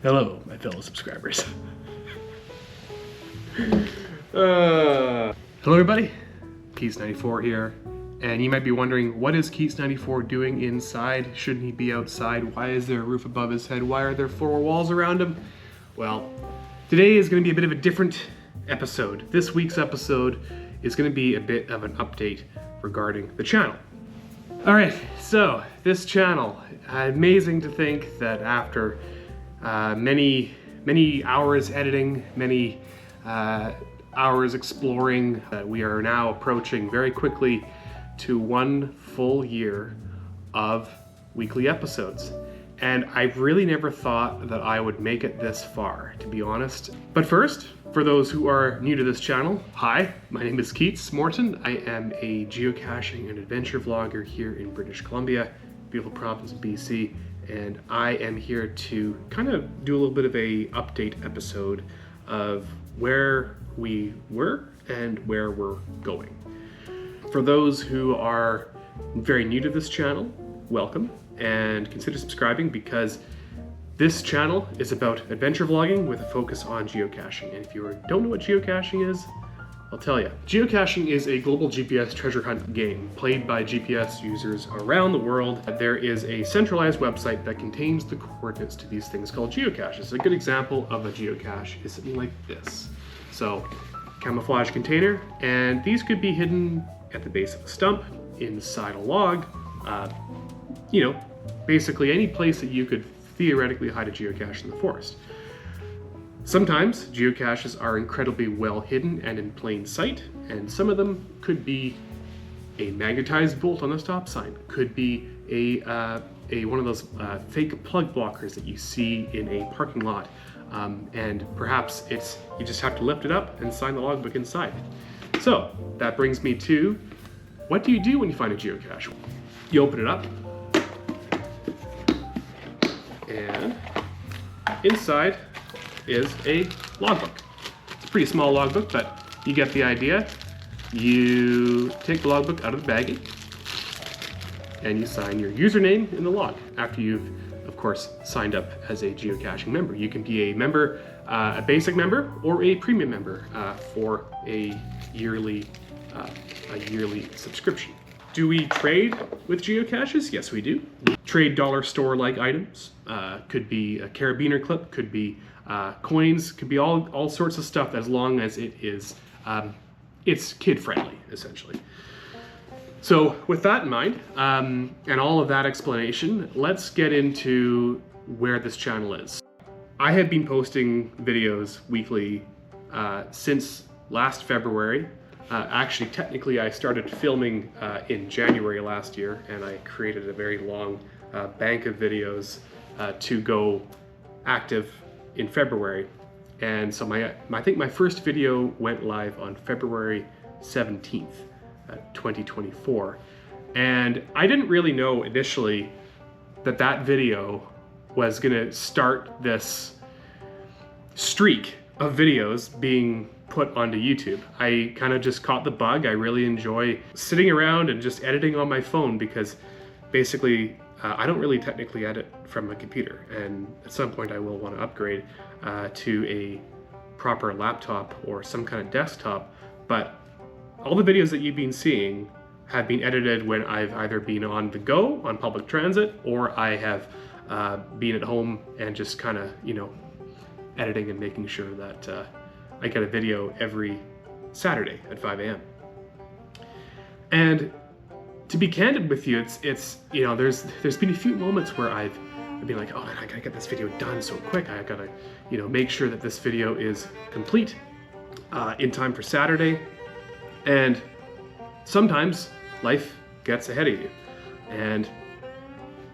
Hello, my fellow subscribers. Hello everybody, Keats94 here, and you might be wondering, what is Keats94 doing inside? Shouldn't he be outside? Why is there a roof above his head? Why are there four walls around him? Well, today is going to be a bit of a different episode. This week's episode is going to be a bit of an update regarding the channel. Alright, so this channel, amazing to think that after many hours editing, many hours exploring, we are now approaching very quickly to 1 full year of weekly episodes. And I really never thought that I would make it this far, to be honest. But first, for those who are new to this channel, hi, my name is Keats Morton. I am a geocaching and adventure vlogger here in British Columbia, beautiful province of BC. And I am here to kind of do a little bit of a update episode of where we were and where we're going. For those who are very new to this channel, welcome, and consider subscribing because this channel is about adventure vlogging with a focus on geocaching. And if you don't know what geocaching is, I'll tell you. Geocaching is a global GPS treasure hunt game played by GPS users around the world. There is a centralized website that contains the coordinates to these things called geocaches. A good example of a geocache is something like this. So, camouflage container, and these could be hidden at the base of a stump, inside a log, basically any place that you could theoretically hide a geocache in the forest. Sometimes geocaches are incredibly well hidden and in plain sight, and some of them could be a magnetized bolt on a stop sign, could be one of those fake plug blockers that you see in a parking lot, and perhaps you just have to lift it up and sign the logbook inside. So that brings me to, what do you do when you find a geocache? You open it up, and inside is a logbook. It's a pretty small logbook, but you get the idea. You take the logbook out of the baggie and you sign your username in the log after you've, of course, signed up as a geocaching member. You can be a member, a basic member, or a premium member for a yearly subscription. Do we trade with geocaches? Yes, we do. Trade dollar store-like items. Could be a carabiner clip, could be coins, could be all sorts of stuff as long as it is it's kid-friendly, essentially. So with that in mind, and all of that explanation, let's get into where this channel is. I have been posting videos weekly since last February. Actually, technically, I started filming in January last year, and I created a very long bank of videos to go active in February. And so I think my first video went live on February 17th, 2024. And I didn't really know initially that video was gonna start this streak of videos being put onto YouTube. I kind of just caught the bug. I really enjoy sitting around and just editing on my phone because basically I don't really technically edit from a computer, and at some point I will want to upgrade to a proper laptop or some kind of desktop, but all the videos that you've been seeing have been edited when I've either been on the go on public transit, or I have been at home and just kind of, editing and making sure that I get a video every Saturday at 5 a.m. And to be candid with you, it's there's been a few moments where I've been like, oh man, I gotta get this video done so quick. I gotta, make sure that this video is complete in time for Saturday. And sometimes life gets ahead of you. And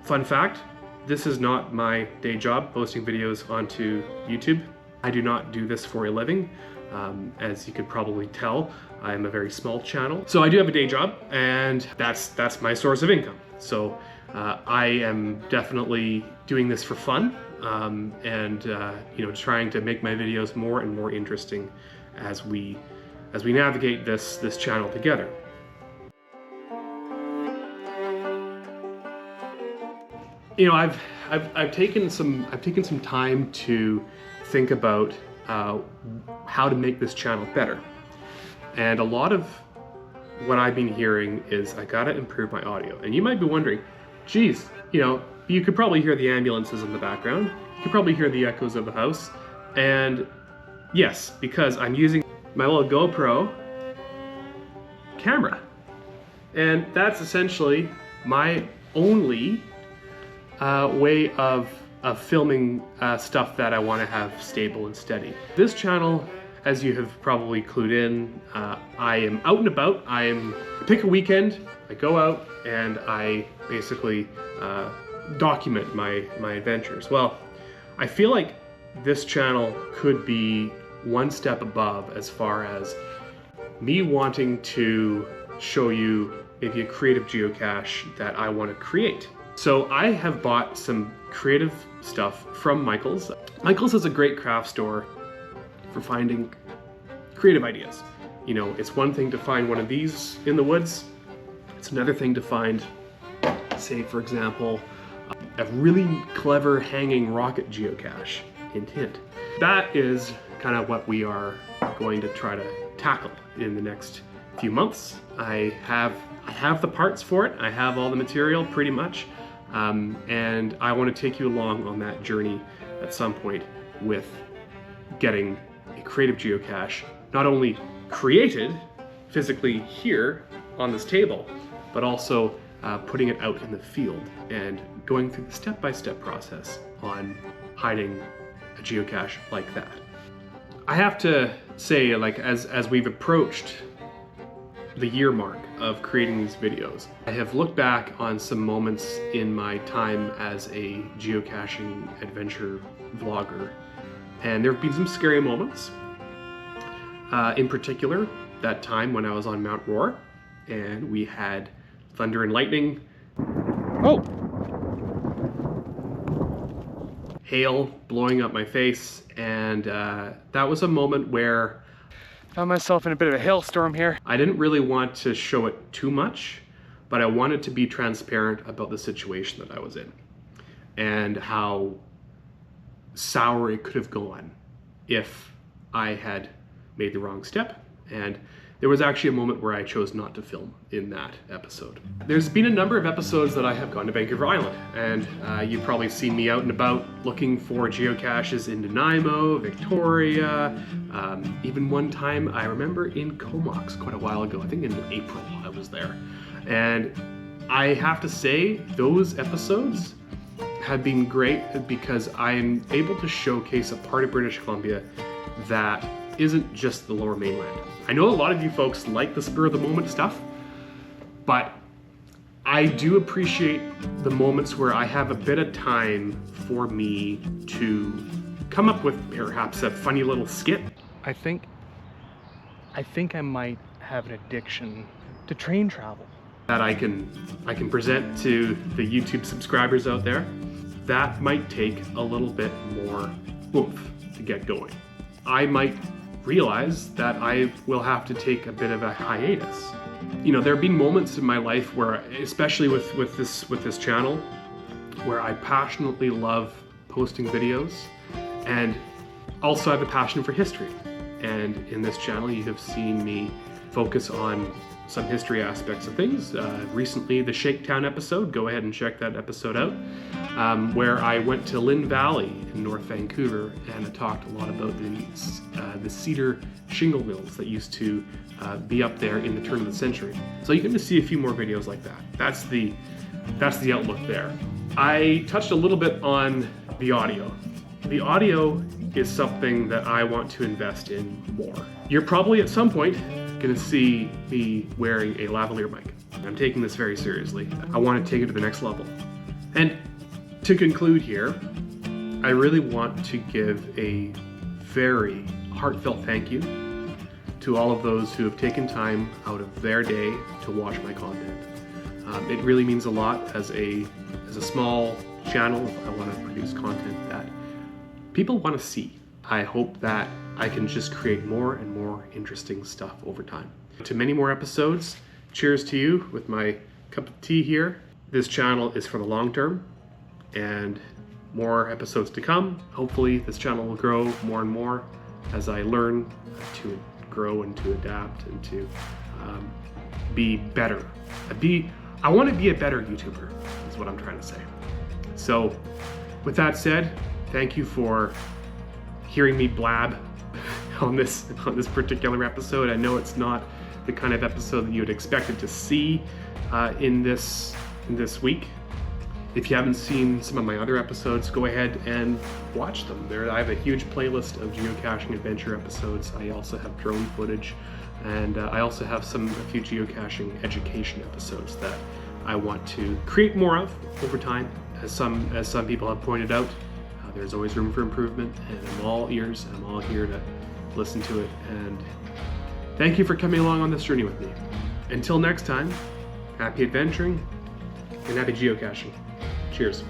fun fact, this is not my day job, posting videos onto YouTube. I do not do this for a living. As you could probably tell, I'm a very small channel. So I do have a day job, and that's my source of income. So I am definitely doing this for fun, and trying to make my videos more and more interesting as we navigate this channel together. I've I've taken some time to think about how to make this channel better, and a lot of what I've been hearing is I gotta improve my audio. And you might be wondering, geez, you know, you could probably hear the ambulances in the background, you could probably hear the echoes of the house, and yes, because I'm using my little GoPro camera, and that's essentially my only way of filming stuff that I want to have stable and steady. This channel, as you have probably clued in, I am out and about. I pick a weekend, I go out, and I basically document my adventures. Well, I feel like this channel could be one step above as far as me wanting to show you maybe a creative geocache that I want to create. So I have bought some creative stuff from Michaels. Michaels is a great craft store for finding creative ideas. You know, it's one thing to find one of these in the woods. It's another thing to find, say for example, a really clever hanging rocket geocache. Hint, hint. That is kind of what we are going to try to tackle in the next few months. I have the parts for it. I have all the material pretty much. And I want to take you along on that journey at some point with getting a creative geocache not only created physically here on this table, but also putting it out in the field and going through the step-by-step process on hiding a geocache like that. I have to say, like, as we've approached the year mark of creating these videos, I have looked back on some moments in my time as a geocaching adventure vlogger, and there have been some scary moments. In particular, that time when I was on Mount Roar and we had thunder and lightning. Oh! Hail blowing up my face, and that was a moment where I found myself in a bit of a hailstorm here. I didn't really want to show it too much, but I wanted to be transparent about the situation that I was in and how sour it could have gone if I had made the wrong step. And there was actually a moment where I chose not to film in that episode. There's been a number of episodes that I have gone to Vancouver Island, and you've probably seen me out and about looking for geocaches in Nanaimo, Victoria, even one time I remember in Comox quite a while ago, I think in April I was there. And I have to say, those episodes have been great because I am able to showcase a part of British Columbia that isn't just the Lower Mainland. I know a lot of you folks like the spur of the moment stuff, but I do appreciate the moments where I have a bit of time for me to come up with perhaps a funny little skit. I think I might have an addiction to train travel that I can present to the YouTube subscribers out there. That might take a little bit more oomph to get going. I might realize that I will have to take a bit of a hiatus. You know, there have been moments in my life where, especially with this channel, where I passionately love posting videos and also have a passion for history. And in this channel, you have seen me focus on some history aspects of things. Recently, the Shakedown episode, go ahead and check that episode out, where I went to Lynn Valley in North Vancouver and I talked a lot about the cedar shingle mills that used to be up there in the turn of the century. So you're going to see a few more videos like that. That's the outlook there. I touched a little bit on the audio. The audio is something that I want to invest in more. You're probably at some point going to see me wearing a lavalier mic. I'm taking this very seriously. I want to take it to the next level. And to conclude here, I really want to give a very heartfelt thank you to all of those who have taken time out of their day to watch my content. It really means a lot as a small channel. I want to produce content that people want to see. I hope that I can just create more and more interesting stuff over time. To many more episodes, cheers to you with my cup of tea here. This channel is for the long term, and more episodes to come. Hopefully this channel will grow more and more as I learn to grow and to adapt and to be better. I want to be a better YouTuber, is what I'm trying to say. So with that said, thank you for hearing me blab on this particular episode. I know it's not the kind of episode that you would expected to see in this week. If you haven't seen some of my other episodes, go ahead and watch them. I have a huge playlist of geocaching adventure episodes. I also have drone footage, and I also have a few geocaching education episodes that I want to create more of over time. As some people have pointed out, there's always room for improvement, and I'm all ears, and I'm all here to listen to it. And thank you for coming along on this journey with me. Until next time, happy adventuring and happy geocaching. Cheers.